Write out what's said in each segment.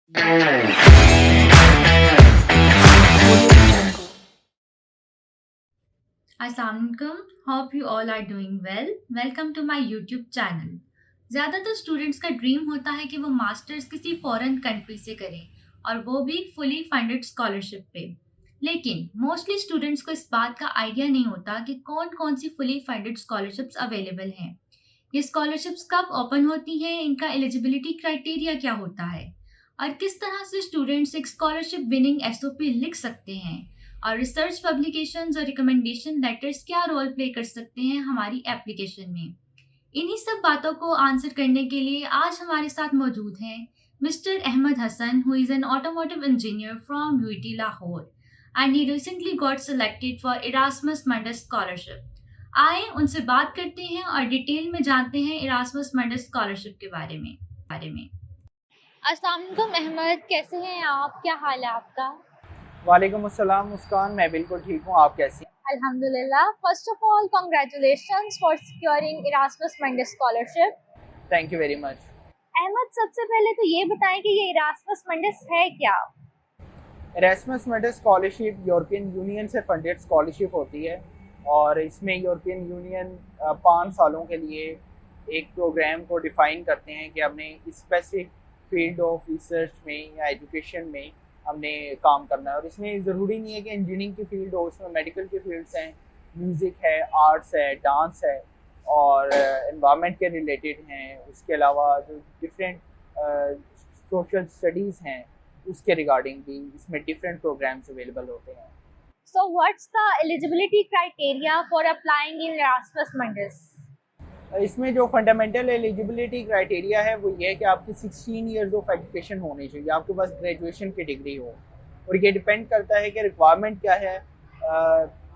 Assalamualaikum. Hope you all are doing well. Welcome to my YouTube channel. ज़्यादातर students का dream होता है कि वो मास्टर्स किसी फॉरेन कंट्री से करें और वो भी फुली फंडेड स्कॉलरशिप पे। लेकिन मोस्टली स्टूडेंट्स को इस बात का आइडिया नहीं होता कि कौन कौन सी फुली फंडेड स्कॉलरशिप्स अवेलेबल हैं। ये स्कॉलरशिप्स कब ओपन होती हैं, इनका एलिजिबिलिटी क्राइटेरिया क्या होता है और किस तरह से स्टूडेंट्स एक स्कॉलरशिप विनिंग एसओपी लिख सकते हैं और रिसर्च पब्लिकेशंस और रिकमेंडेशन लेटर्स क्या रोल प्ले कर सकते हैं हमारी एप्लीकेशन में। इन्हीं सब बातों को आंसर करने के लिए आज हमारे साथ मौजूद हैं mister Ahmad Hasan, who is an automotive engineer from UT Lahore and he recently got selected for Erasmus Mundus scholarship. आए उनसे बात करते हैं और डिटेल में जानते हैं इरास्मस मंडस स्कॉलरशिप के बारे में। अस्सलाम वालेकुम अहमद, कैसे हैं आप? क्या हाल है आपका? वालेकुम अस्सलाम मुस्कान, मैं बिल्कुल ठीक हूँ। आप कैसी हैं? Alhamdulillah. First of all, congratulations for securing Erasmus Mundus scholarship. Thank you very much. Ahmad, सबसे पहले तो ये बताएं कि ये इरास्मस मंडस है क्या? Erasmus medal scholarship European union से फंडेड स्कॉलरशिप होती है और इसमें यूरोपियन यूनियन 5 सालों के लिए एक प्रोग्राम को डिफ़ाइन करते हैं कि हमने स्पेसिफिक फील्ड ऑफ रिसर्च में या एजुकेशन में हमने काम करना है। और इसमें ज़रूरी नहीं है कि इंजीनियरिंग की फील्ड हो, उसमें मेडिकल की फील्ड्स हैं, म्यूज़िक है, आर्ट्स है, डांस है और एनवायरनमेंट के रिलेटेड हैं। उसके अलावा जो डिफरेंट सोशल स्टडीज़ हैं उसके रिगार्डिंग भी इसमें डिफरेंट प्रोग्राम्स अवेलेबल होते हैं। So, what's the eligibility criteria for applying in Erasmus Mundus? इसमें जो फंडामेंटल एलिजिबिलिटी क्राइटेरिया है वो ये है कि आपकी 16 ईयर्स ऑफ एजुकेशन होनी चाहिए, आपके पास ग्रेजुएशन की डिग्री हो। और ये डिपेंड करता है कि रिक्वायरमेंट क्या है।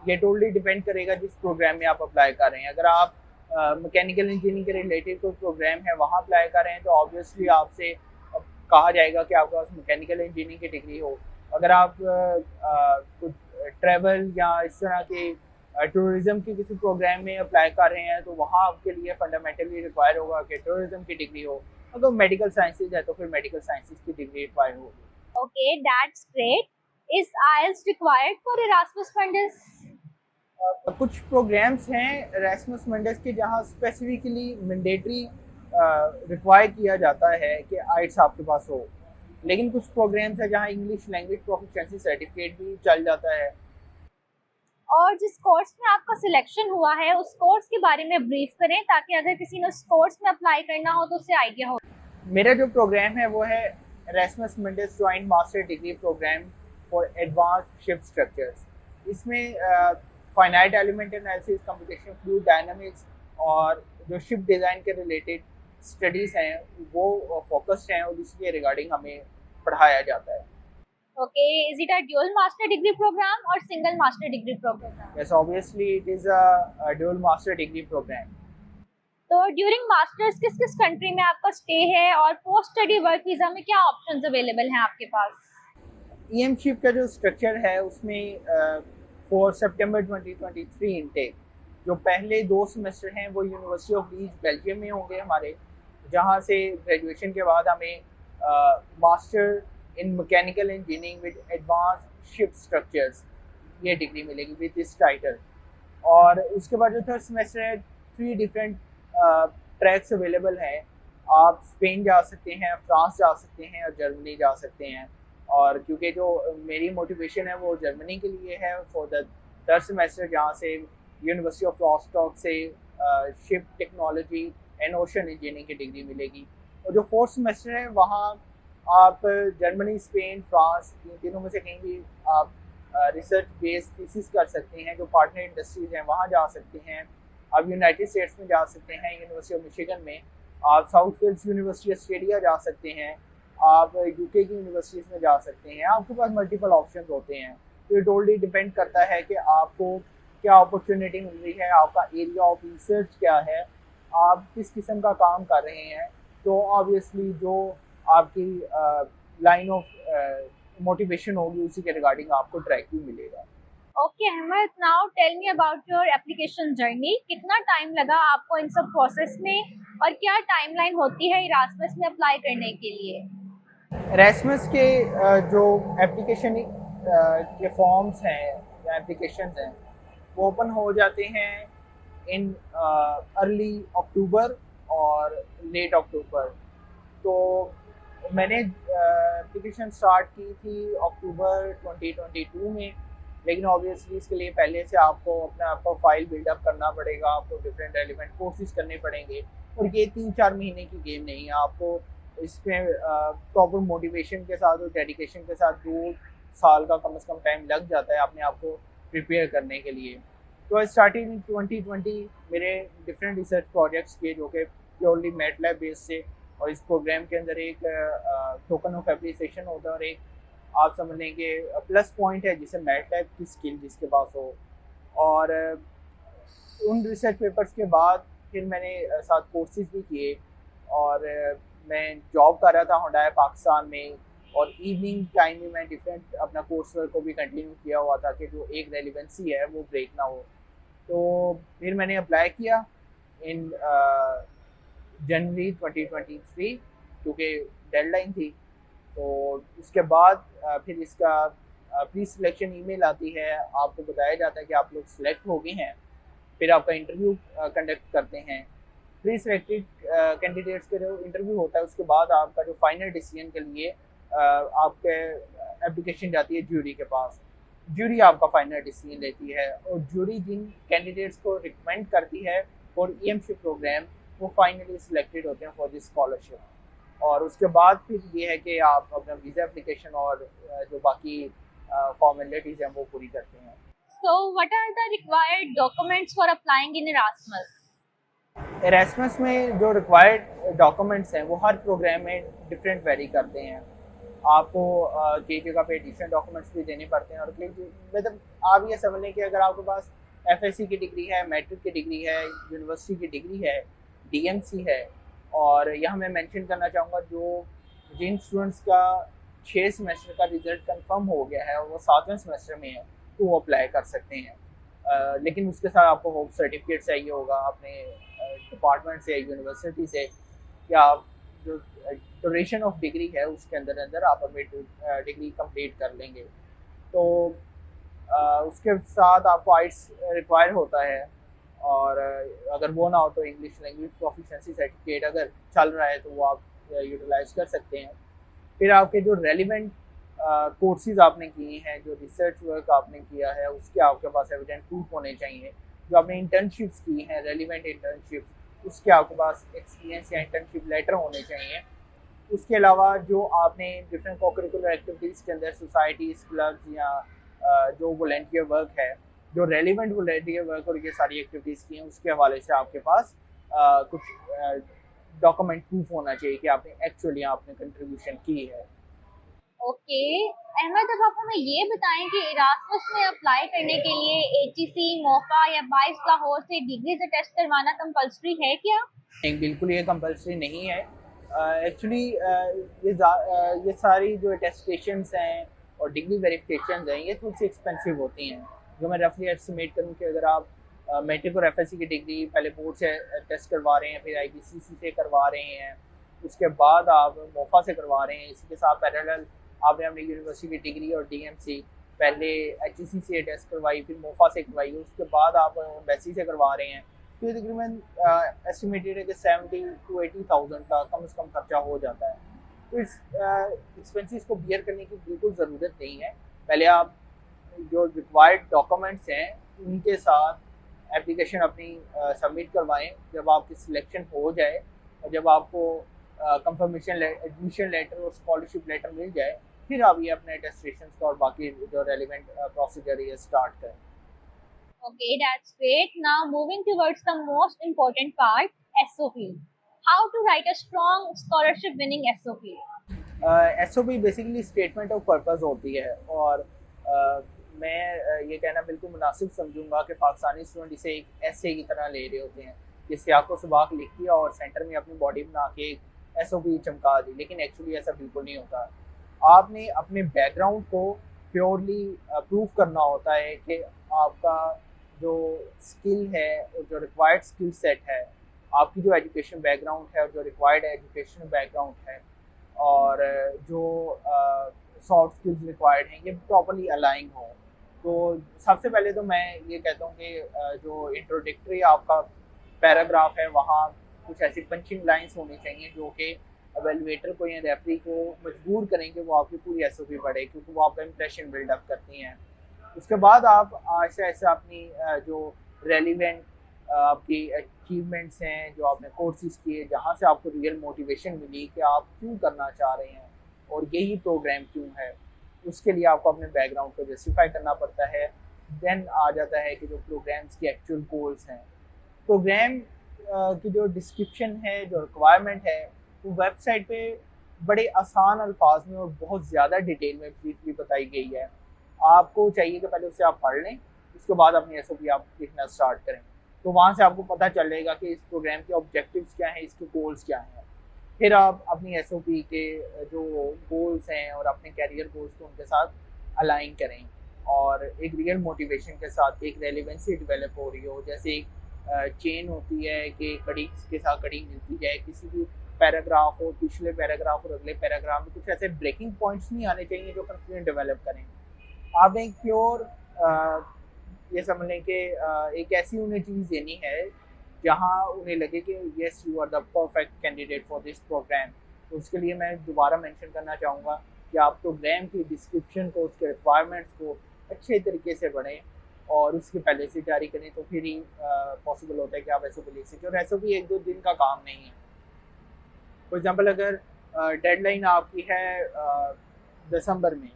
ये टोटली डिपेंड करेगा जिस प्रोग्राम में आप अप्लाई कर रहे हैं। अगर आप मैकेनिकल इंजीनियरिंग के रिलेटेड कोई प्रोग्राम है वहाँ अप्लाई कर रहे हैं तो ऑब्वियसली आपसे कहा जाएगा कि आपके पास मैकेनिकल इंजीनियरिंग की डिग्री हो। अगर आप कुछ ट्रैवल या इस तरह के टूरिज्म के किसी प्रोग्राम में अप्लाई कर रहे हैं तो वहाँ आपके लिए फंडामेंटली रिक्वायर होगा कि टूरिज्म की डिग्री हो। अगर मेडिकल साइंसेज है तो फिर मेडिकल साइंसेज की डिग्री रिक्वायर होगी। Okay, that's great. Is IELTS required for Erasmus Mundus? कुछ प्रोग्राम्स हैं एरास्मस मंडस के जहाँ स्पेसिफिकली मैंडेटरी रिक्वायर किया जाता है कि आइट्स आपके पास हो, लेकिन कुछ प्रोग्राम्स हैं जहाँ इंग्लिश लैंग्वेज प्रोफिशिएंसी सर्टिफिकेट भी चल जाता है। और जिस कोर्स में आपका सिलेक्शन हुआ है उस कोर्स के बारे में ब्रीफ करें ताकि अगर किसी ने उस कोर्स में अप्लाई करना हो तो उसे आइडिया हो। मेरा जो प्रोग्राम है वो है Erasmus Mundus joint master degree program for advanced ship structures. इसमें finite element analysis, computation fluid dynamics और जो शिप डिज़ाइन के रिलेटेड स्टडीज़ हैं वो फोकस्ड हैं और इसके रिगार्डिंग हमें पढ़ाया जाता है। Okay, is it a dual master degree program or single master degree program? Yes, obviously it is a dual master degree program. तो ड्यूरिंग मास्टर्स किस किस कंट्री में आपका स्टे है और पोस्ट स्टडी वर्क वीजा में क्या ऑप्शंस अवेलेबल हैं आपके पास? EM शिप का जो स्ट्रक्चर है उसमें 4 सितंबर 2023 इनटेक जो पहले 2 सेमेस्टर हैं वो यूनिवर्सिटी ऑफ लीड्स बेल्जियम में होंगे हमारे, जहाँ से ग्रेजुएशन के बाद हमें master in mechanical engineering with advance ship structures ये डिग्री मिलेगी विद दिस टाइटल। और उसके बाद जो थर्ड सेमेस्टर है 3 डिफरेंट ट्रैक्स अवेलेबल हैं। आप स्पेन जा सकते हैं, फ्रांस जा सकते हैं और जर्मनी जा सकते हैं। और क्योंकि जो मेरी मोटिवेशन है वो जर्मनी के लिए है फॉर द थर्ड सेमेस्टर, जहाँ से यूनिवर्सिटी ऑफ रॉस्टॉक से ship technology and ocean engineering की डिग्री मिलेगी। और जो फोर्थ सेमेस्टर है वहाँ आप जर्मनी, स्पेन, फ्रांस इन तीनों में से कहीं भी आप रिसर्च बेस्ड थीसिस कर सकते हैं। जो पार्टनर इंडस्ट्रीज़ हैं वहाँ जा सकते हैं। आप यूनाइटेड स्टेट्स में जा सकते हैं, यूनिवर्सिटी ऑफ मिशिगन में। आप साउथ वेल्स यूनिवर्सिटी ऑस्ट्रेलिया जा सकते हैं। आप यूके की यूनिवर्सिटीज़ में जा सकते हैं। आपके पास मल्टीपल ऑप्शंस होते हैं। तो ये टोटली डिपेंड करता है कि आपको क्या अपॉर्चुनिटी मिल रही है, आपका एरिया ऑफ रिसर्च क्या है, आप किस किस्म का काम कर रहे हैं। तो ऑब्वियसली जो आपकी लाइन ऑफ मोटिवेशन होगी उसी के रिगार्डिंग आपको ट्रैक भी मिलेगा। Okay Ahmad, now tell me about your application journey. कितना टाइम लगा आपको इन सब प्रोसेस में और क्या टाइमलाइन होती है इरास्मस में अप्लाई करने के लिए? एरास्मस के जो एप्लीकेशन के फॉर्म्स हैं या एप्लीकेशंस हैं वो ओपन हो जाते हैं इन अर्ली अक्टूबर और लेट अक्टूबर। तो मैंने एप्लीकेशन स्टार्ट की थी अक्टूबर 2022 में, लेकिन ऑब्वियसली इसके लिए पहले से आपको अपना आपका फाइल बिल्डअप करना पड़ेगा, आपको डिफरेंट रेलिवेंट कोर्सेज करने पड़ेंगे। और ये 3-4 महीने की गेम नहीं है, आपको इसमें प्रॉपर मोटिवेशन के साथ और डेडिकेशन के साथ 2 साल का कम से कम टाइम लग जाता है अपने आप को प्रिपेयर करने के लिए। तो आई स्टार्टेड इन 2020 मेरे डिफरेंट रिसर्च प्रोजेक्ट्स के जो कि प्योरली मैटलैब बेस्ड से। और इस प्रोग्राम के अंदर एक टोकन ऑफ एप्रिसिएशन होता है और एक आप समझ लें कि प्लस पॉइंट है जिसे मैटलैब की स्किल जिसके पास हो। और उन रिसर्च पेपर्स के बाद फिर मैंने साथ कोर्सेज भी किए। और मैं जॉब कर रहा था हुंडई पाकिस्तान में, और इवनिंग टाइम में मैं डिफरेंट अपना कोर्स वर्क को भी कंटिन्यू किया हुआ था कि जो एक रेलिवेंसी है वो ब्रेक ना हो। तो फिर मैंने अप्लाई किया इन जनवरी 2023 क्योंकि डेडलाइन थी। तो उसके बाद फिर इसका प्री सिलेक्शन ईमेल आती है, आपको बताया जाता है कि आप लोग सिलेक्ट हो गए हैं। फिर आपका इंटरव्यू कंडक्ट करते हैं। प्री सिलेक्टेड कैंडिडेट्स के जो इंटरव्यू होता है उसके बाद आपका जो फाइनल डिसीजन के लिए आपके एप्लीकेशन जाती है ज्यूरी के पास। ज्यूरी आपका फाइनल डिसीजन लेती है और ज्यूरी जिन कैंडिडेट्स को रिकमेंड करती है फॉर ईएमशिप प्रोग्राम वो फाइनली सिलेक्टेड होते हैं फॉर दिस स्कॉलरशिप। और उसके बाद फिर ये है कि आप अपना वीज़ा एप्लीकेशन और जो बाकी फॉर्मेलिटीज़ हैं वो पूरी करते हैं। So, what are the required documents for applying in Erasmus? Erasmus में जो रिक्वायर्ड डॉक्यूमेंट्स हैं वो हर प्रोग्राम में डिफरेंट वेरी करते हैं। आपको कई जगह पे डिफरेंट डॉक्यूमेंट्स भी देने पड़ते हैं। और मतलब आप ये समझ लें कि अगर आपके पास एफएससी की डिग्री है, मैट्रिक की डिग्री है, यूनिवर्सिटी की डिग्री है, डीएमसी है। और यहाँ मैं मेंशन करना चाहूँगा जिन स्टूडेंट्स का 6 सेमेस्टर का रिजल्ट कंफर्म हो गया है और वो 7वें सेमेस्टर में है तो वो अप्लाई कर सकते हैं। लेकिन उसके साथ आपको होप सर्टिफिकेट चाहिए होगा अपने डिपार्टमेंट से, यूनिवर्सिटी से, कि आप जो ड्यूरेशन ऑफ डिग्री है उसके अंदर अंदर आप अपनी डिग्री कंप्लीट कर लेंगे। तो उसके साथ आपको आइट्स रिक्वायर होता है। और अगर वो ना हो तो इंग्लिश लैंग्वेज प्रोफिशिएंसी सर्टिफिकेट अगर चल रहा है तो वो आप यूटिलाइज कर सकते हैं। फिर आपके जो रेलिवेंट कोर्सेज आपने किए हैं, जो रिसर्च वर्क आपने किया है उसके आपके पास एविडेंट प्रूफ होने चाहिए। जो आपने इंटर्नशिप्स की हैं, रेलिवेंट इंटर्नशिप्स, उसके आपके पास एक्सपीरियंस या इंटर्नशिप लेटर होने चाहिए। उसके अलावा जो आपने डिफरेंट को-करिकुलर एक्टिविटीज़ के अंदर सोसाइटीज़, क्लब्स या जो वॉलंटियर वर्क है, जो रेलिवेंट वॉलंटियर वर्क और ये सारी एक्टिविटीज़ की हैं उसके हवाले से आपके पास कुछ डॉक्यूमेंट प्रूफ होना चाहिए कि आपने एक्चुअली आपने कंट्रीब्यूशन की है। ओके, अहमद, अब आप हमें ये बताएं कि इरास्मस में अप्लाई करने के लिए एचईसी, मोफा या बाइस लाहौर से डिग्री से टेस्ट करवाना कंपलसरी है क्या? नहीं, बिल्कुल ये कंपलसरी नहीं है। एक्चुअली ये सारी जो अटेस्टेशंस हैं और डिग्री वेरिफिकेशंस हैं ये थोड़ी सी एक्सपेंसिव होती हैं। जो मैं रफली एस्टिमेट करूँ कि अगर आप मैट्रिक और एफएससी की डिग्री पहले बोर्ड से टेस्ट करवा रहे हैं, फिर आईबीसीसी से करवा रहे हैं, उसके बाद आप मोफा से करवा रहे हैं, इसी के साथ पैरेलल आपने अपनी यूनिवर्सिटी की डिग्री और डीएमसी पहले एचईसी से टेस्ट करवाई, फिर मोफा से करवाई, उसके बाद आप एम्बेसी से करवा रहे हैं। तो ये तकरीबन एस्टिमेटेड है कि 70 to 80,000 का कम से कम खर्चा हो जाता है। तो इस एक्सपेंसेस को बियर करने की बिल्कुल ज़रूरत नहीं है। पहले आप जो रिक्वायर्ड डॉक्यूमेंट्स हैं उनके साथ एप्लीकेशन अपनी सबमिट करवाएं। जब आपकी सिलेक्शन हो जाए और जब आपको कंफर्मेशन एडमिशन लेटर और स्कॉलरशिप लेटर मिल जाए फिर आप ये अपने अटेस्टेशन का और बाकी जो रेलिवेंट प्रोसीजर है स्टार्ट करें। Okay, that's great. Now moving towards the most important part, SOP. How to write a strong scholarship winning SOP. SOP basically statement of purpose होती है। और मैं ये कहना बिल्कुल मुनासिब समझूंगा कि पाकिस्तानी स्टूडेंट इसे एक ऐसे की तरह ले रहे होते हैं जिससे आपको सुबह लिख दिया और सेंटर में अपनी बॉडी बना के एक एसओपी चमका दी, लेकिन एक्चुअली ऐसा बिल्कुल नहीं होता। आपने अपने बैकग्राउंड को प्योरली प्रूव करना होता है कि आपका जो स्किल है और जो रिक्वायर्ड स्किल सेट है, आपकी जो एजुकेशन बैकग्राउंड है और जो रिक्वायर्ड एजुकेशन बैकग्राउंड है और जो सॉफ्ट स्किल्स रिक्वायर्ड हैं ये प्रॉपर्ली अलाइन हो। तो सबसे पहले तो मैं ये कहता हूँ कि जो इंट्रोडक्टरी आपका पैराग्राफ है वहाँ कुछ ऐसी पंचिंग लाइंस होनी चाहिए जो कि एवेलुएटर को या रेफरी को मजबूर करेंगे वो आपकी पूरी एसओपी पढ़े, क्योंकि वो आपका इंप्रेशन बिल्डअप करती हैं। उसके बाद आप ऐसे ऐसे अपनी जो रेलिवेंट आपकी अचीवमेंट्स हैं, जो आपने कोर्सेज किए, जहाँ से आपको रियल मोटिवेशन मिली कि आप क्यों करना चाह रहे हैं और यही प्रोग्राम क्यों है, उसके लिए आपको अपने बैकग्राउंड को जस्टिफाई करना पड़ता है। देन आ जाता है कि जो प्रोग्राम्स के एक्चुअल गोल्स हैं, प्रोग्राम की जो डिस्क्रिप्शन है, जो रिक्वायरमेंट है, वो वेबसाइट पे बड़े आसान अल्फाज में और बहुत ज़्यादा डिटेल में ब्रीफली बताई गई है। आपको चाहिए कि पहले उसे आप पढ़ लें, उसके बाद अपनी एसओपी आप लिखना स्टार्ट करें। तो वहाँ से आपको पता चलेगा कि इस प्रोग्राम के ऑब्जेक्टिव्स क्या हैं, इसके गोल्स क्या हैं। फिर आप अपनी एसओपी के जो गोल्स हैं और अपने कैरियर गोल्स को उनके साथ अलाइन करें, और एक रियल मोटिवेशन के साथ एक रेलिवेंसी डेवलप हो रही हो। जैसे एक चेन होती है कि कड़ी के साथ कड़ी मिलती जाए, किसी भी पैराग्राफ और पिछले पैराग्राफ और अगले पैराग्राफ में कुछ ऐसे ब्रेकिंग पॉइंट्स नहीं आने चाहिए जो कंफ्यूजन डेवलप करें। आपने एक प्योर ये समझ लें कि एक ऐसी उन्हें चीज़ देनी है जहाँ उन्हें लगे कि yes you are the perfect candidate for this programme. तो उसके लिए मैं दोबारा मेंशन करना चाहूँगा कि आप प्रोग्राम की डिस्क्रिप्शन को, उसके रिक्वायरमेंट्स को अच्छे तरीके से पढ़ें और उसके पहले से जारी करें, तो फिर ही पॉसिबल होता है कि आप एसओपी लिख सकें। और एसओपी एक दो दिन का काम नहीं है। फॉर एग्जांपल अगर डेडलाइन आपकी है दिसंबर में,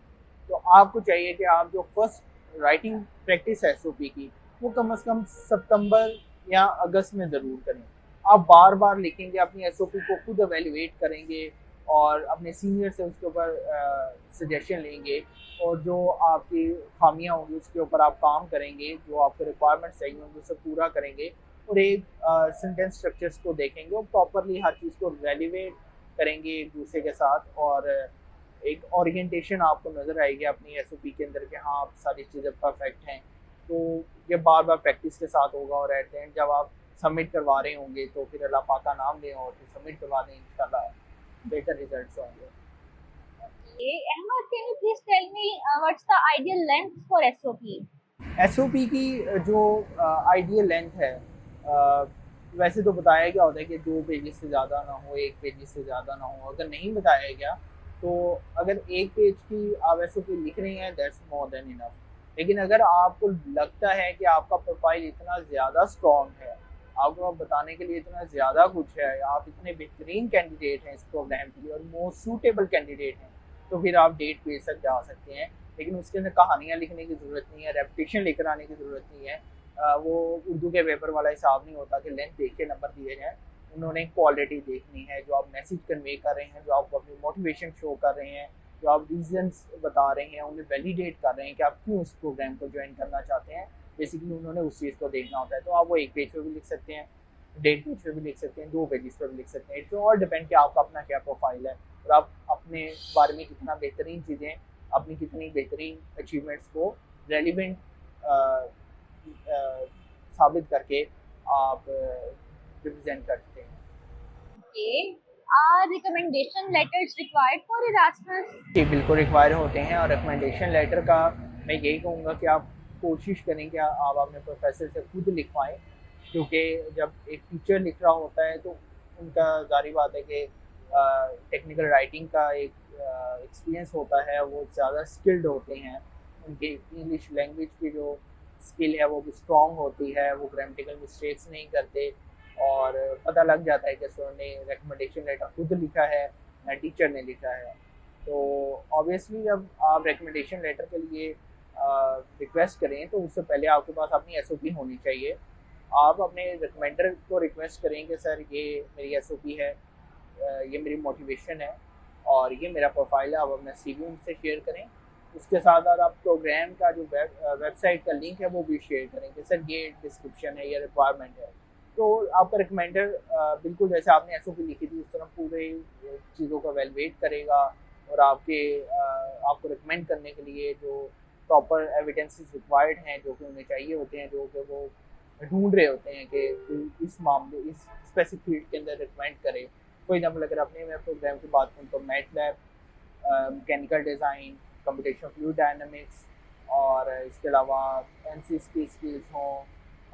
तो आपको चाहिए कि आप जो फर्स्ट राइटिंग प्रैक्टिस है एसओपी की, वो कम से कम सितंबर या अगस्त में ज़रूर करें। आप बार बार लिखेंगे, अपनी एसओपी को खुद एवेल्युएट करेंगे और अपने सीनियर से उसके ऊपर सजेशन लेंगे, और जो आपकी खामियां होंगी उसके ऊपर आप काम करेंगे, जो आपको रिक्वायरमेंट्स चाहिए होंगे उसे पूरा करेंगे, और एक सेंटेंस स्ट्रक्चर्स को देखेंगे और प्रॉपरली हर चीज़ को रेलिवेट करेंगे एक दूसरे के साथ, और एक ओरिएंटेशन आपको नज़र आएगी अपनी एसओपी के अंदर कि हाँ आप सारी चीज़ें परफेक्ट हैं। तो ये बार बार प्रैक्टिस के साथ होगा, और एट द एंड जब आप सबमिट करवा रहे होंगे तो फिर अल्लाह पाक का नाम लें और फिर सबमिट करवा दें, इंशाल्लाह बेहतर रिजल्ट्स होंगे। Okay, Ahmed, can you please tell me what's the ideal length for SOP? SOP की जो आइडियल लेंथ है, अ, वैसे तो बताया गया होता है कि 2 पेजेस से ज़्यादा ना हो, 1 पेजेस से ज़्यादा ना हो। अगर नहीं बताया गया तो अगर 1 पेज की आप एसओपी लिख रही हैं, दैट्स मोर देन इनफ। लेकिन अगर आपको लगता है कि आपका प्रोफाइल इतना ज़्यादा स्ट्रॉन्ग है, आपको बताने के लिए इतना ज़्यादा कुछ है, आप इतने बेहतरीन कैंडिडेट हैं इस प्रोग्राम के लिए और मोस्ट सूटेबल कैंडिडेट हैं, तो फिर आप डेट पेज तक जा सकते हैं। लेकिन उसके अंदर कहानियाँ लिखने की ज़रूरत नहीं है, रेपिटेशन लेकर आने की ज़रूरत नहीं है। वो उर्दू के पेपर वाला हिसाब नहीं होता कि लेंथ देख के नंबर दिए जाएँ। उन्होंने क्वालिटी देखनी है, जो आप मैसेज कन्वे कर रहे हैं, जो आप अपनी मोटिवेशन शो कर रहे हैं, जो आप रीज़न्स बता रहे हैं, उन्हें वैलिडेट कर रहे हैं कि आप क्यों इस प्रोग्राम को ज्वाइन करना चाहते हैं। बेसिकली उन्होंने उस चीज़ को देखना होता है। तो आप वो 1 पेज पे भी लिख सकते हैं, डेढ़ पेज पे भी लिख सकते हैं, 2 पेजेस पे भी लिख सकते हैं। इट्स ऑल डिपेंड कि आपका अपना क्या प्रोफाइल है और आप अपने बारे में कितना बेहतरीन चीज़ें, अपनी कितनी बेहतरीन अचीवमेंट्स को रेलिवेंट साबित करके आप रिप्रेजेंट करते हैं। Okay. Are recommendation letters required for Erasmus? जी, बिल्कुल रिक्वायर होते हैं, और रिकमेंडेशन लेटर का मैं यही कहूँगा कि आप कोशिश करें कि आप अपने प्रोफेसर से खुद लिखवाएँ, क्योंकि जब एक टीचर लिख रहा होता है तो उनका ज़ाहिर बात है कि टेक्निकल राइटिंग का एक एक्सपीरियंस होता है, वो ज़्यादा स्किल्ड होते हैं, उनकी इंग्लिश लैंग्वेज की जो स्किल है वो भी स्ट्रॉन्ग होती है, वो ग्रामेटिकल मिस्टेक्स नहीं करते, और पता लग जाता है कि सर ने रिकमेंडेशन लेटर खुद लिखा है या टीचर ने लिखा है। तो ऑब्वियसली जब आप रिकमेंडेशन लेटर के लिए रिक्वेस्ट करें तो उससे पहले आपके पास अपनी एसओपी होनी चाहिए। आप अपने रिकमेंडर को रिक्वेस्ट करें कि सर ये मेरी एसओपी है, ये मेरी मोटिवेशन है और ये मेरा प्रोफाइल है, आप अपना सीवी उनसे शेयर करें। उसके साथ साथ आप प्रोग्राम का जो वेबसाइट का लिंक है वो भी शेयर करें कि सर ये डिस्क्रिप्शन है, ये रिक्वायरमेंट है। तो आपका रिकमेंडर बिल्कुल जैसे आपने एसओपी लिखी थी उस तरह पूरे चीज़ों को एवेलुएट करेगा, और आपको रिकमेंड करने के लिए जो प्रॉपर एविडेंसेस रिक्वायर्ड हैं, जो कि उन्हें चाहिए होते हैं, जो कि वो ढूंढ रहे होते हैं कि इस मामले, इस स्पेसिफिक फील्ड के अंदर रिकमेंड करे, फॉर एग्जाम्पल अगर अपने मैं प्रोग्राम की बात करूँ तो MATLAB, mechanical design, computational fluid dynamics, और इसके अलावा एनसीएस की स्किल्स हों,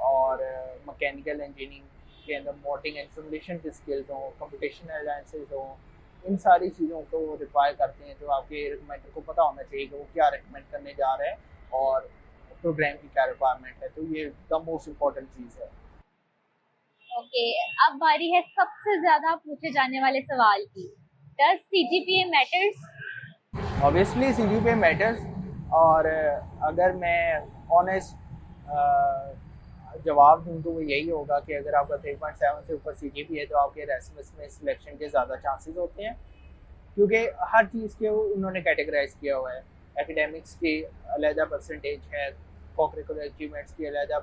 और मैकेनिकल इंजीनियरिंग के अंदर मॉडलिंग एंड सिमुलेशन की स्किल्स हों, कंप्यूटेशनल एनालिसिस हों, इन सारी चीज़ों को रिक्वायर करते हैं। जो आपके रिकमेंडर को पता होना चाहिए कि वो क्या रिकमेंड करने जा रहे हैं और प्रोग्राम की क्या रिक्वायरमेंट है। तो ये द मोस्ट इम्पॉर्टेंट चीज़ है। ओके, अब बारी है सबसे ज्यादा पूछे जाने वाले सवाल की। Does CGPA matters? Obviously CGPA matters. और अगर मैं ऑनेस्ट जवाब दूँ तो वो यही होगा कि अगर आपका 3.7 से ऊपर सीजीपीए है तो आपके एरास्मस में सिलेक्शन के ज़्यादा चांसेस होते हैं, क्योंकि हर चीज़ के उन्होंने कैटेगराइज किया हुआ है। एकेडमिक्स की अलहदा परसेंटेज है, को-करिकुलर अचीवमेंट्स की अलहदा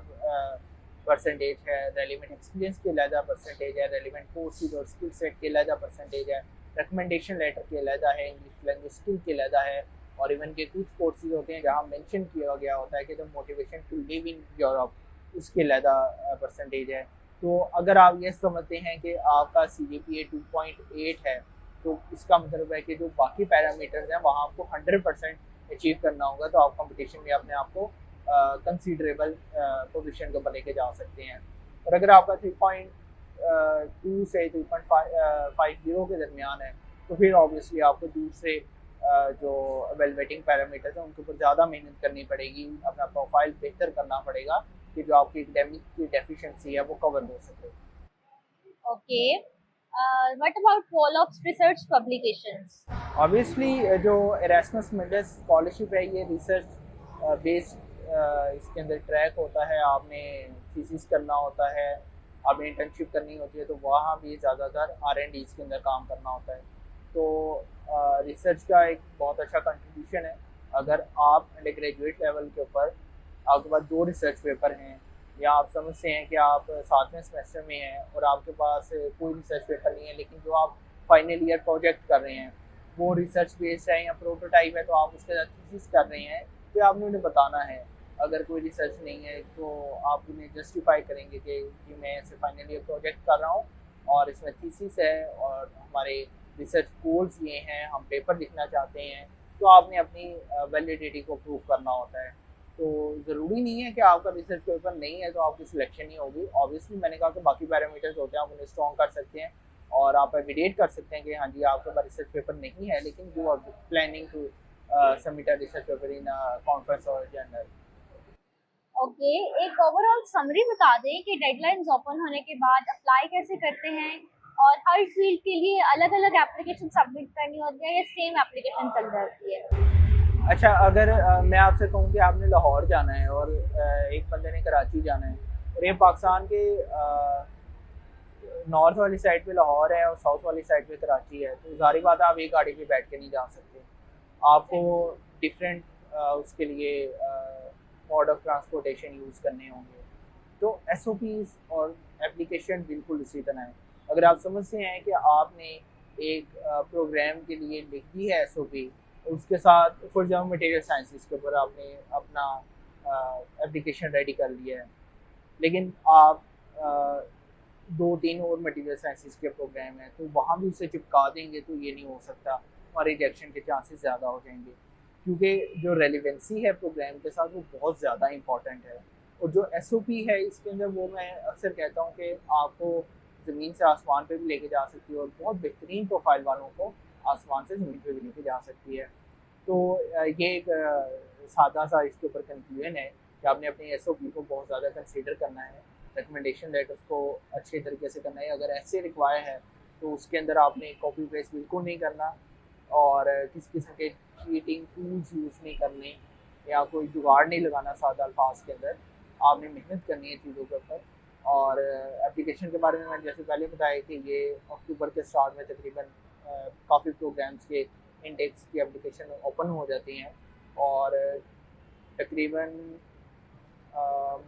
परसेंटेज है, रेलिवेंट एक्सपीरियंस की अलहदा परसेंटेज है, रेलिवेंट कोर्सेज और स्किल सेट की अलहदा परसेंटेज है, रिकमेंडेशन लेटर की अलहदा है, इंग्लिश लैंग्वेज स्किल की अलहदा है, और इवन के कुछ कोर्सेज होते हैं जहाँ मेंशन किया गया होता है कि the motivation to live in Europe, उसकी अलहदा परसेंटेज है। तो अगर आप ये समझते हैं कि आपका CGPA 2.8 है, तो इसका मतलब है कि जो बाकी पैरामीटर्स हैं वहाँ आपको 100% अचीव करना होगा, तो आप कंपटीशन में अपने आप को कंसीडरेबल पोजीशन के ऊपर लेके जा सकते हैं। और अगर आपका 3.2 से 3.50 के दरमियान है, तो फिर ऑब्वियसली आपको दूसरे जो एवेलुएटिंग पैरामीटर्स हैं उनके ऊपर ज़्यादा मेहनत करनी पड़ेगी, अपना प्रोफाइल बेहतर करना पड़ेगा कि जो आपकी एकेडमिक की डेफिशिएंसी है वो कवर हो सके। Okay, what about role of research publications? Obviously जो एरास्मस मिंडस स्कॉलरशिप है ये रिसर्च बेस्ड इसके अंदर ट्रैक होता है। आपने थीसिस करना होता है, आपने इंटर्नशिप करनी होती है, तो वहाँ भी ज़्यादातर R&D के अंदर काम करना होता है। तो रिसर्च का एक बहुत अच्छा कंट्रीब्यूशन है। अगर आप अंडर ग्रेजुएट लेवल के ऊपर आपके पास 2 रिसर्च पेपर हैं, या आप समझते हैं कि आप 7वें सेमेस्टर में हैं और आपके पास कोई रिसर्च पेपर नहीं है, लेकिन जो आप फाइनल ईयर प्रोजेक्ट कर रहे हैं वो रिसर्च बेस्ड है या प्रोटोटाइप है, तो आप उसके साथ थीसिस कर रहे हैं, तो आपने उन्हें बताना है। अगर कोई रिसर्च नहीं है तो आप उन्हें जस्टिफाई करेंगे कि मैं ऐसे फाइनल ईयर प्रोजेक्ट कर रहा हूँ और इसमें थीसिस है और हमारे रिसर्च गोल्स ये हैं, हम पेपर लिखना चाहते हैं। तो आपने अपनी वैलिडिटी को प्रूव करना होता है। तो ज़रूरी नहीं है कि आपका रिसर्च पेपर नहीं है तो आपकी सिलेक्शन नहीं होगी। ऑब्वियसली मैंने कहा कि बाकी पैरामीटर्स होते हैं, आप उन्हें स्ट्रॉन्ग कर सकते हैं और आप एविडेट कर सकते हैं कि हाँ जी आपके पास रिसर्च पेपर नहीं है, लेकिन you are planning to submit a research paper in a conference और जर्नल। ओके, एक ओवरऑल समरी बता दें कि डेडलाइंस ओपन होने के बाद अप्लाई कैसे करते हैं, और हर फील्ड के लिए अलग-अलग एप्लीकेशन सबमिट करनी होती है या सेम एप्लीकेशन चल जाती है? अच्छा, अगर मैं आपसे कहूँ कि आपने लाहौर जाना है और एक बंदे ने कराची जाना है, और ये पाकिस्तान के नॉर्थ वाली साइड पे लाहौर है और साउथ वाली साइड पे कराची है, तो ज़ाहिर बात है आप एक गाड़ी पे बैठ के नहीं जा सकते। आपको डिफरेंट उसके लिए मोड ऑफ ट्रांसपोर्टेशन यूज़ करने होंगे। तो SOPs और एप्लीकेशन बिल्कुल इसी तरह है। अगर आप समझते हैं कि आपने एक प्रोग्राम के लिए लिख दी है SOP, उसके साथ फॉर एग्जाम्पल मटेरियल साइंसेस के ऊपर आपने अपना एप्लीकेशन रेडी कर लिया है, लेकिन आप 2-3 और मटेरियल साइंसेस के प्रोग्राम हैं तो वहाँ भी उसे चिपका देंगे, तो ये नहीं हो सकता, और रिजेक्शन के चांसेस ज़्यादा हो जाएंगे, क्योंकि जो रेलिवेंसी है प्रोग्राम के साथ वो बहुत ज़्यादा इंपॉर्टेंट है। और जो SOP है इसके अंदर वो मैं अक्सर कहता हूँ कि आपको ज़मीन से आसमान पे भी लेके जा सकती है और बहुत बेहतरीन प्रोफाइल वालों को आसमान से ज़मीन पे भी लेके जा सकती है। तो ये एक सादा सा इसके ऊपर कंक्लूजन है कि आपने अपनी SOP को बहुत ज़्यादा कंसीडर करना है, रिकमेंडेशन लेटर्स को अच्छे तरीके से करना है। अगर ऐसे रिक्वायर है तो उसके अंदर आपने कॉपी पेस्ट बिल्कुल नहीं करना, और किसी किस्म के चीटिंग टूल्स यूज़ नहीं करने, या कोई जुगाड़ नहीं लगाना सादा अल्फाज के अंदर। आपने मेहनत करनी है चीज़ों के ऊपर। और एप्लीकेशन के बारे में मैंने जैसे पहले बताया कि ये अक्टूबर के स्टार्ट में तकरीबन काफ़ी प्रोग्राम्स के इंटेक्स की एप्लीकेशन ओपन हो जाती हैं, और तकरीबन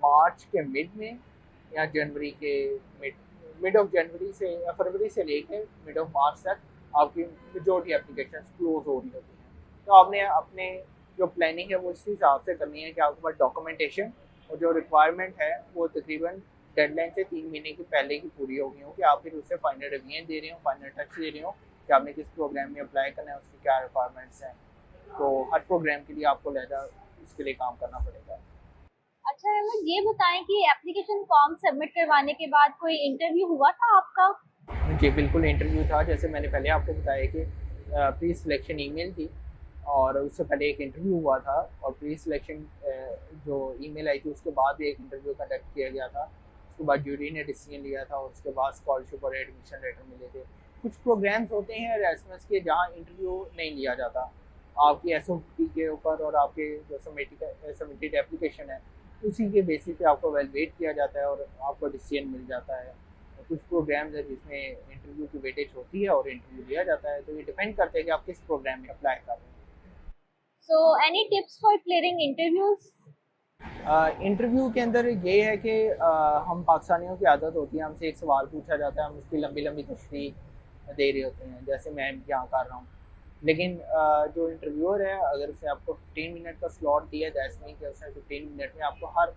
मार्च के मिड में या जनवरी के मिड मिड ऑफ जनवरी से या फरवरी से लेकर मिड ऑफ मार्च तक आपकी मेजॉरिटी एप्लीकेशन क्लोज हो रही होती हैं। तो आपने अपने जो प्लानिंग है वो इस हिसाब से करनी है कि आपके पास डॉक्यूमेंटेशन और जो रिक्वायरमेंट है वो तकरीबन डेडलाइन से 3 महीने की पहले की पूरी हो गई हो कि आप फिर उसे फाइनल रिवीजन दे रहे हो, फाइनल टच दे रहे हो कि आपने किस प्रोग्राम में अप्लाई करना है, उसकी क्या रिक्वायरमेंट्स हैं। तो हर प्रोग्राम के लिए आपको लहदा उसके लिए काम करना पड़ेगा। अच्छा अहमद, ये बताएं कि एप्लीकेशन फॉर्म सबमिट करवाने के बाद कोई इंटरव्यू हुआ था आपका? जी बिल्कुल, इंटरव्यू था। जैसे मैंने पहले आपको बताया कि प्री सिलेक्शन ईमेल थी और उससे पहले एक इंटरव्यू हुआ था, और प्री सिलेक्शन जो ईमेल आई थी उसके बाद भी एक इंटरव्यू कंडक्ट किया गया था। उसके बाद जूरी ने डिसीजन लिया था और उसके बाद स्कॉलरशिप और एडमिशन लेटर मिले थे। कुछ प्रोग्राम्स होते हैं एरास्मस के जहाँ इंटरव्यू नहीं लिया जाता, आपकी एसओपी के ऊपर और आपके जो सबमिटेड एप्लीकेशन है उसी के बेसिस पे आपको वैलिडेट किया जाता है और आपको डिसीजन मिल जाता है। कुछ प्रोग्राम्स है जिसमें इंटरव्यू की वेटेज होती है और इंटरव्यू लिया जाता है, तो ये डिपेंड करता है कि आप किस प्रोग्राम में अप्लाई कर रहे so any tips for clearing interviews? हैं। इंटरव्यू के अंदर ये है कि हम पाकिस्तानियों की आदत होती है, हमसे एक सवाल पूछा जाता है, हम उसकी लंबी लंबी तशरीह दे रहे होते हैं जैसे मैं यहाँ कर रहा हूँ। लेकिन जो इंटरव्यूअर है अगर उसने आपको 15 मिनट का स्लॉट दिया है, दैट्स मीन कि उसने 15 मिनट में आपको हर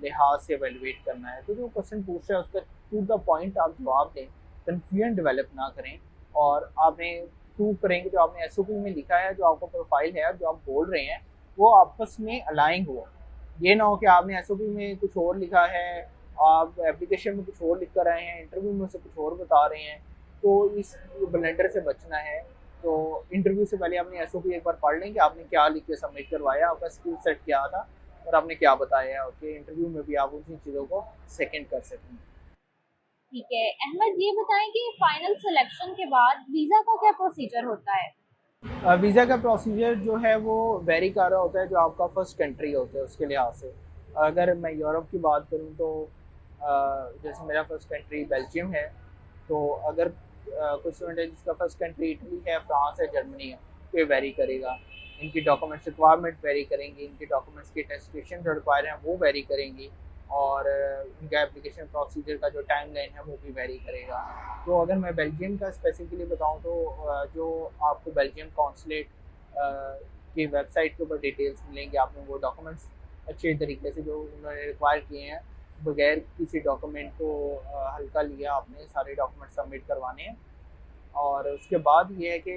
लिहाज से एवेलुएट करना है। तो जो क्वेश्चन पूछ रहा है उसका टू द पॉइंट आप जवाब दें, कन्फ्यूजन डेवलप ना करें, और आपने प्रूव करें कि जो आपने एसओपी में लिखा है, जो आपका प्रोफाइल है, जो आप बोल रहे हैं वो आपस में अलाइन हो। ये ना हो कि आपने एसओपी में कुछ और लिखा है, आप एप्लीकेशन में कुछ और लिख कर आए हैं, इंटरव्यू में से कुछ और बता रहे हैं। तो इस ब्लेंडर से बचना है। तो इंटरव्यू से पहले आपने एसओपी एक बार पढ़ लें कि आपने क्या लिख के सबमिट करवाया, आपका स्किल सेट क्या था और आपने क्या बताया है, कि इंटरव्यू में भी आप उसी चीज़ों को सेकंड कर सकें। ठीक है अहमद, ये बताएं कि फाइनल सिलेक्शन के बाद वीजा का क्या प्रोसीजर होता है? वीज़ा का प्रोसीजर जो है वो वेरी कर रहा होता है, जो आपका फर्स्ट कंट्री होता है उसके लिहाज से। अगर मैं यूरोप की बात करूँ तो जैसे मेरा फर्स्ट कंट्री बेल्जियम है, तो अगर कुछ स्टूडेंट है जिसका फर्स्ट कंट्री इटली है, फ्रांस है, जर्मनी है, तो ये वेरी करेगा। इनकी डॉक्यूमेंट्स रिक्वायरमेंट वेरी करेंगी, इनके डॉक्यूमेंट्स की टेस्टेशन जो रिक्वायर हैं वो वेरी करेंगी, और इनका एप्लीकेशन प्रोसीजर का जो टाइम लाइन है वो भी वेरी करेगा। तो अगर मैं बेल्जियम का स्पेसिफिकली बताऊँ तो जो आपको बेल्जियम कॉन्सुलेट की वेबसाइट के ऊपर डिटेल्स मिलेंगी, आपने वो डॉक्यूमेंट्स अच्छे तरीके से जो उन्होंने रिक्वायर किए हैं, बगैर किसी डॉक्यूमेंट को हल्का लिया आपने सारे डॉक्यूमेंट सबमिट करवाने हैं। और उसके बाद ये है कि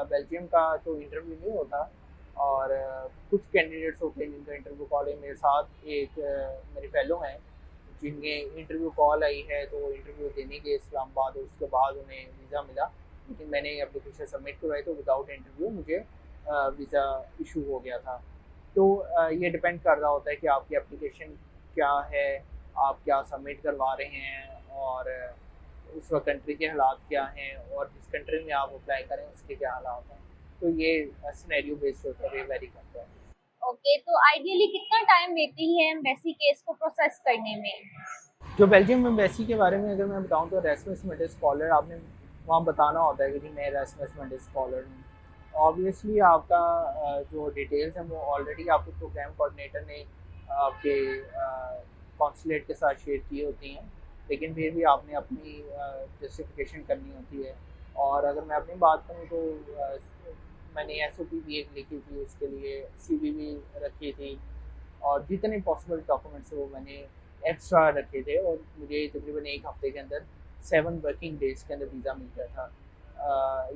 बेल्जियम का तो इंटरव्यू नहीं होता, और कुछ कैंडिडेट्स होते हैं जिनका इंटरव्यू कॉल है। मेरे साथ एक मेरे फेलो हैं जिन्हें इंटरव्यू कॉल आई है, तो इंटरव्यू देने गए इस्लामाबाद, और उसके बाद उन्हें वीज़ा मिला। लेकिन मैंने एप्लीकेशन सबमिट करवाई तो विदाउट इंटरव्यू मुझे वीज़ा इशू हो गया था। तो ये डिपेंड कर रहा होता है कि आपकी एप्लीकेशन क्या है, आप क्या सबमिट करवा रहे हैं, और उस वक्त कंट्री के हालात क्या हैं, और जिस कंट्री में आप अप्लाई करें उसके क्या हालात हैं। तो ये सिनेरियो बेस्ड होता है, वेरी करता है। ओके, तो आइडियली कितना टाइम लेती है एम्बेसी केस को प्रोसेस करने में? जो बेल्जियम एम्बेसी के बारे में अगर मैं बताऊँ तो एरास्मस मटिस स्कॉलर, आपने वहाँ बताना होता है कि जी मैं एरास्मस मटिस स्कॉलर हूँ। ऑब्वियसली आपका जो डिटेल्स हैं वो ऑलरेडी आपके प्रोग्राम कोऑर्डिनेटर ने आपके कॉन्सुलेट के साथ शेयर की होती हैं, लेकिन फिर भी आपने अपनी जस्टिफिकेशन करनी होती है। और अगर मैं अपनी बात करूँ तो मैंने एसओपी भी एक लिखी थी, उसके लिए सीवी भी रखी थी, और जितने पॉसिबल डॉक्यूमेंट्स वो मैंने एक्स्ट्रा रखे थे, और मुझे तकरीबन एक हफ्ते के अंदर 7 वर्किंग डेज़ के अंदर वीज़ा मिल गया था।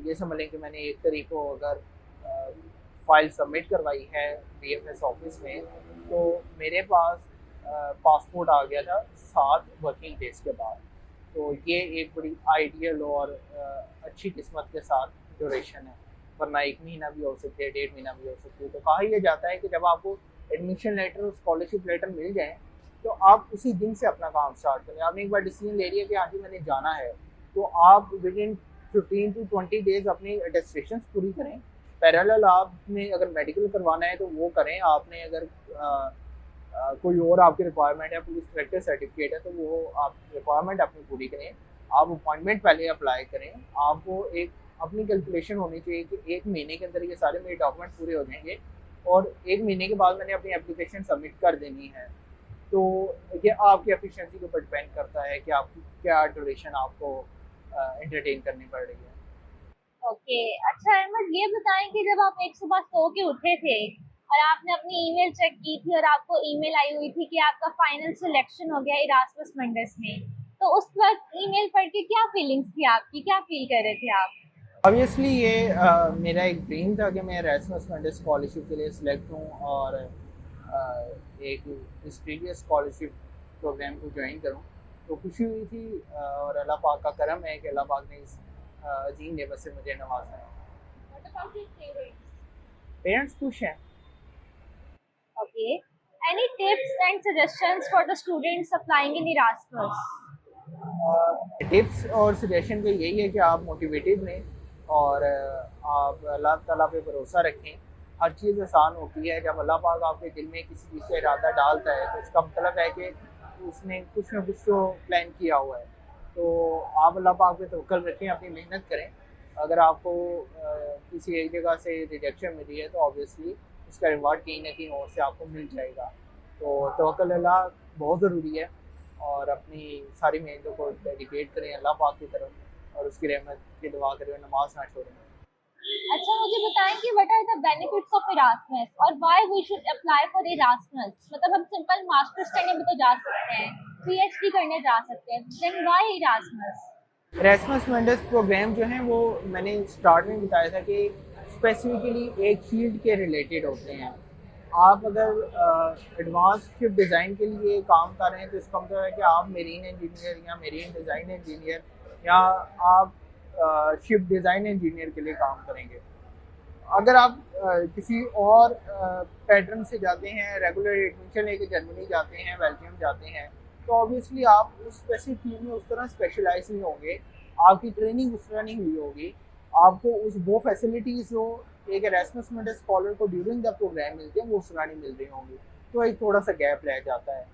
ये समझ लें कि मैंने 1 तारीख को अगर फ़ाइल सबमिट करवाई है बीएफएस ऑफिस में, तो मेरे पास पासपोर्ट आ गया था 7 वर्किंग डेज़ के बाद। तो ये एक बड़ी आइडियल और अच्छी किस्मत के साथ ड्यूरेशन है, वरना 1 महीना भी हो सकती है, 1.5 महीना भी हो सकती है। तो कहा यह जाता है कि जब आपको एडमिशन लेटर और स्कॉलरशिप लेटर मिल जाए तो आप उसी दिन से अपना काम स्टार्ट करें। आपने एक बार डिसीजन ले लिया कि हाँ जी मैंने जाना है, तो आप विद इन 15 to 20 डेज अपनी अटेस्टेशन पूरी करें। पैरेलल आपने अगर मेडिकल करवाना है तो वो करें। आपने अगर कोई और आपकी रिक्वायरमेंट है, पुलिस इंस्पेक्टर सर्टिफिकेट है, तो वो आप रिक्वायरमेंट अपनी पूरी करें। आप अपॉइंटमेंट पहले अप्लाई करें। आपको एक अपनी कैलकुलेशन होनी चाहिए कि 1 महीने के अंदर ये सारे मेरे डॉक्यूमेंट पूरे हो जाएंगे, और 1 महीने के बाद मैंने अपनी एप्लीकेशन सबमिट कर देनी है। तो ये आपकी एफिशिएंसी के ऊपर डिपेंड करता है कि आपकी क्या ड्यूरेशन आपको एंटरटेन करनी पड़ रही है। ओके, अच्छा अहमद, ये बताएं कि जब आप एक सुबह सो के उठे थे, और आपने अपनी ईमेल चेक की थी और आपको ईमेल आई हुई थी कि आपका फाइनल सिलेक्शन हो गया इरास्मस मंडस में, तो उस वक्त ईमेल पढ़ के क्या फीलिंग्स थी आपकी, क्या फील कर रहे थे आप? ऑब्वियसली ये मेरा एक ड्रीम था कि मैं एरास्मस फंड स्कॉलरशिप के लिए सिलेक्ट हूँ और एक प्रीवियस स्कॉलरशिप प्रोग्राम को ज्वाइन करूँ। तो खुशी हुई थी और अल्लाह पाक का करम है कि अल्लाह पाक ने इस अजीम नेमत से मुझे नवाजा है। What about your parents? Parents खुश हैं। Okay. Any tips and suggestions for the students applying in Erasmus? Tips और सजेशन तो यही है कि आप मोटिवेटेड रहें और आप अल्लाह ताला पे भरोसा रखें। हर चीज़ आसान होती है जब अल्लाह पाक आपके दिल में किसी चीज़ का इरादा डालता है, तो इसका मतलब है कि उसने कुछ ना कुछ तो प्लान किया हुआ है। तो आप अल्लाह पाक पे तवक्कल रखें, अपनी मेहनत करें। अगर आपको किसी एक जगह से रिजेक्शन मिली है तो ऑब्वियसली उसका रिवार्ड कहीं ना कहीं और से आपको मिल जाएगा। तो तवक्कल अल्लाह बहुत ज़रूरी है और अपनी सारी मेहनतों को डेडिकेट करें अल्लाह पाक की तरफ और उसकी रहमत की दुआ करें, नमाज ना छोड़ें। अच्छा, मुझे बताएं कि what are the benefits of Erasmus और why we should apply for Erasmus. मतलब हम सिंपल मास्टर्स करने भी तो जा सकते हैं, पीएचडी करने जा सकते हैं, then why Erasmus? Erasmus Mundus programme जो हैं वो मैंने स्टार्ट में बताया था कि स्पेसिफिकली एक फील्ड के रिलेटेड होते हैं। आप अगर एडवांस शिप डिज़ाइन के लिए काम कर रहे हैं तो इसका मतलब है कि आप मेरीन इंजीनियर या मेरीन डिज़ाइन इंजीनियर या आप शिप डिज़ाइन इंजीनियर के लिए काम करेंगे। अगर आप किसी और पैटर्न से जाते हैं, रेगुलर एडमिशन लेके जर्मनी जाते हैं, बेल्जियम जाते हैं, तो ऑब्वियसली आप उस स्पेसिफिक फील्ड में उस तरह स्पेशलाइज नहीं होंगे, आपकी ट्रेनिंग उस तरह नहीं हुई होगी, आपको उस वो फैसिलिटीज़ जो एक एरास्मस मेंटस स्कॉलर को ड्यूरिंग द प्रोग्राम मिलते हैं वो उस तरह नहीं मिल रही होंगी। तो एक थोड़ा सा गैप रह जाता है।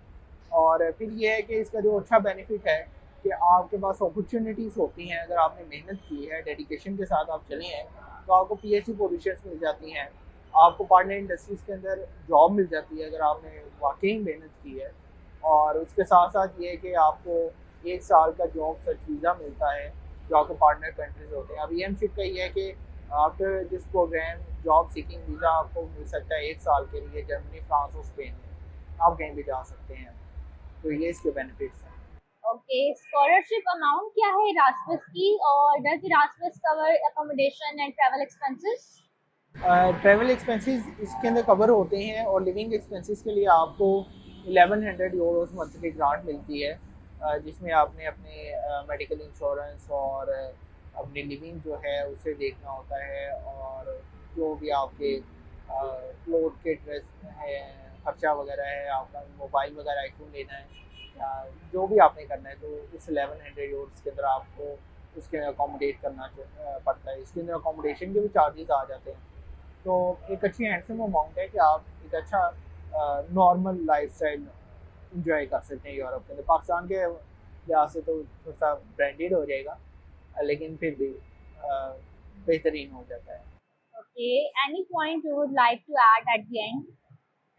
और फिर ये है कि इसका जो अच्छा बेनिफिट है कि आपके पास अपॉर्चुनिटीज़ होती हैं। अगर आपने मेहनत की है, डेडिकेशन के साथ आप चले हैं, तो आपको पीएचडी पोजीशंस मिल जाती हैं, आपको पार्टनर इंडस्ट्रीज़ के अंदर जॉब मिल जाती है अगर आपने वाकई मेहनत की है। और उसके साथ साथ ये है कि आपको 1 साल का जॉब सर्च वीज़ा मिलता है जो आपको पार्टनर कंट्रीज़ होते हैं। अब ईएमशिप का ये है कि after this programme job seeking visa आपको मिल सकता है 1 साल के लिए जर्मनी, फ्रांस और स्पेन में। आप कहीं भी जा सकते हैं। तो ये इसके बेनिफिट्स हैं। ओके, स्कॉलरशिप अमाउंट क्या है इरास्मस की और does Erasmus cover accommodation and travel expenses? Travel expenses इसके अंदर कवर होते हैं और लिविंग एक्सपेंसेस के लिए आपको 1100 यूरोस मंथली ग्रांट मिलती है, जिसमें आपने अपने मेडिकल इंश्योरेंस और अपनी लिविंग जो है उसे देखना होता है और जो भी आपके क्लोथ के ड्रेस है, खर्चा वगैरह है, आपका मोबाइल वगैरह आईफोन लेना है या जो भी आपने करना है, तो उस 1100 यूरोस के अंदर आपको उसके अकोमोडेट करना पड़ता है। इसके अंदर अकोमोडेशन के भी चार्जेस आ जाते हैं। तो एक अच्छी हैंडसम अमाउंट है कि आप एक अच्छा नॉर्मल लाइफस्टाइल इंजॉय कर सकते हैं यूरोप के अंदर। पाकिस्तान के लिहाज से तो थोड़ा सा ब्रांडेड हो जाएगा, लेकिन फिर भी बेहतरीन हो जाता है। Okay, any point you would like to add at the end?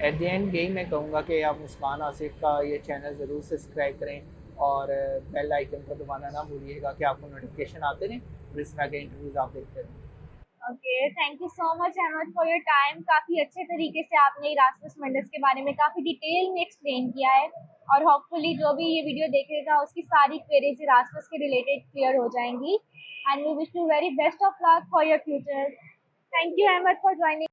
At the end यही मैं कहूँगा कि आप मुस्कान आसिफ का ये चैनल ज़रूर सब्सक्राइब करें और बेल आइकन को दबाना ना भूलिएगा कि आपको नोटिफिकेशन आते रहें और इस तरह के इंटरव्यूज़ आप देखते रहें। Okay, thank you so much Ahmad for your time. काफ़ी अच्छे तरीके से आपने इरास्मस मंडस के बारे में काफ़ी डिटेल में एक्सप्लेन किया है और होपफुली जो भी ये वीडियो देखेगा उसकी सारी क्वेरीज इरास्मस के रिलेटेड क्लियर हो जाएंगी and we wish you very best of luck for your future. Thank you Ahmad for joining.